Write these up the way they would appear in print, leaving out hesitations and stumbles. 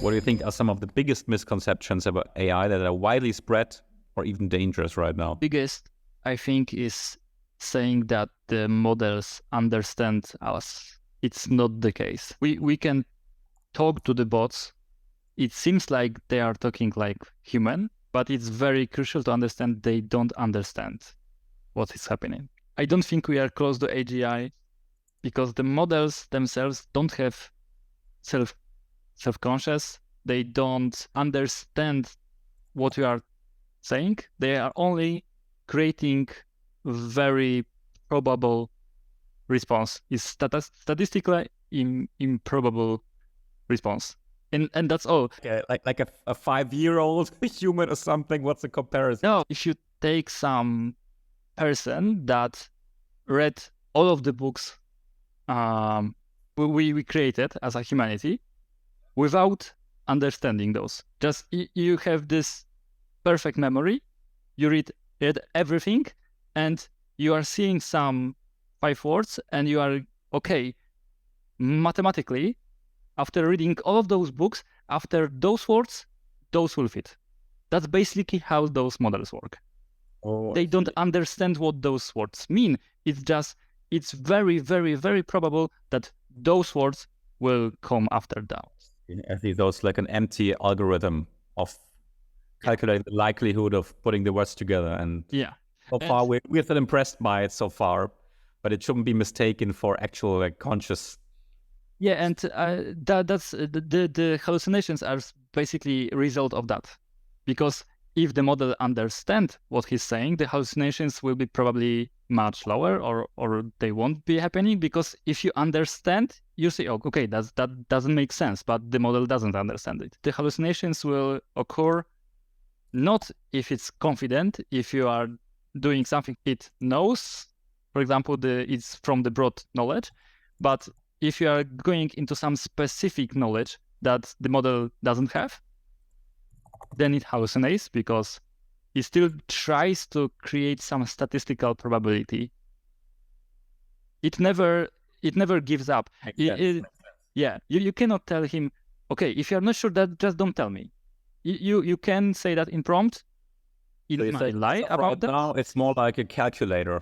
What do you think are some of the biggest misconceptions about AI that are widely spread or even dangerous right now? Biggest, I think, is saying that the models understand us. It's not the case. We can talk to the bots. It seems like they are talking like human, but it's very crucial to understand they don't understand what is happening. I don't think we are close to AGI because the models themselves don't have self-conscious. They don't understand what we are saying. They are only creating very probable response. It's statistically improbable response. And that's all. Like a 5-year-old human or something. What's the comparison? No, if you take some person that read all of the books we created as a humanity without understanding those, just you have this perfect memory, you read everything, and you are seeing some 5 words, and you are okay mathematically. After reading all of those books, after those words, those will fit. That's basically how those models work. They don't understand what those words mean. It's very, very, very probable that those words will come after that. I see those like an empty algorithm of calculating the likelihood of putting the words together. And so far, we're still impressed by it so far, but it shouldn't be mistaken for actual like conscious. Yeah, and that's the hallucinations are basically a result of that. Because if the model understands what he's saying, the hallucinations will be probably much lower, or they won't be happening. Because if you understand, you say, oh, okay, that doesn't make sense, but the model doesn't understand it. The hallucinations will occur not if it's confident, if you are doing something it knows, for example, it's from the broad knowledge, but if you are going into some specific knowledge that the model doesn't have, then it hallucinates because it still tries to create some statistical probability. It never gives up. You cannot tell him, okay, if you're not sure, that just don't tell me. You can say that in prompt. It might lie about that. Now it's more like a calculator,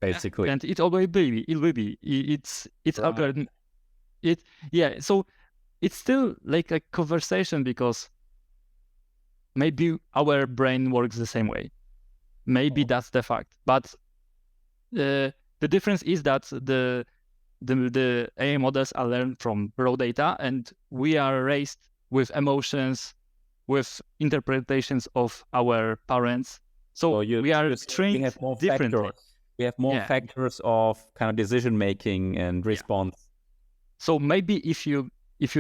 basically. And it will be. It's algorithm. So it's still like a conversation because maybe our brain works the same way. Maybe that's the fact. But the difference is that the AI models are learned from raw data, and we are raised with emotions, with interpretations of our parents. So we are trained differently. We have more factors of kind of decision making and response. So maybe if you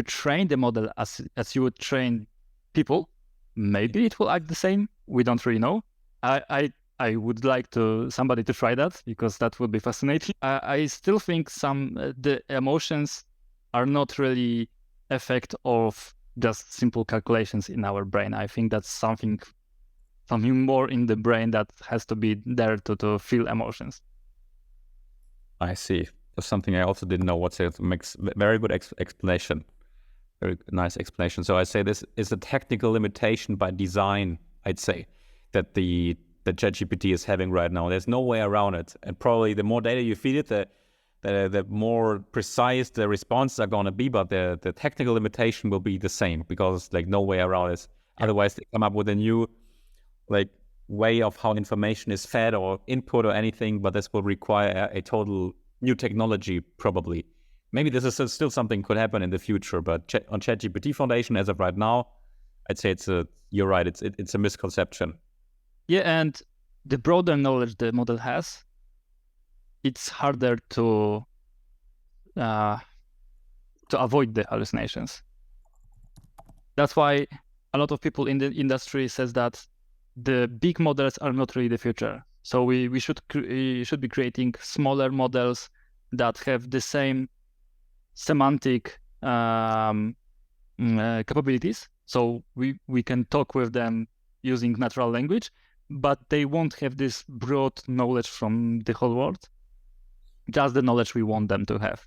train the model as you would train people, maybe it will act the same. We don't really know. I would like somebody to try that because that would be fascinating. I still think the emotions are not really effect of just simple calculations in our brain. I think that's something more in the brain that has to be there to feel emotions. I see. That's something I also didn't know. Makes very good explanation. Very nice explanation. So I say this is a technical limitation by design, I'd say, that the ChatGPT is having right now. There's no way around it. And probably the more data you feed it, the more precise the responses are going to be, but the technical limitation will be the same because like no way around it. Yeah. Otherwise, they come up with a new like way of how information is fed or input or anything, but this will require a total new technology probably. Maybe this is still something could happen in the future, but on ChatGPT Foundation as of right now, I'd say you're right, it's a misconception. Yeah, and the broader knowledge the model has, it's harder to avoid the hallucinations. That's why a lot of people in the industry says that the big models are not really the future. So we should be creating smaller models that have the same semantic capabilities. So we can talk with them using natural language, but they won't have this broad knowledge from the whole world, just the knowledge we want them to have.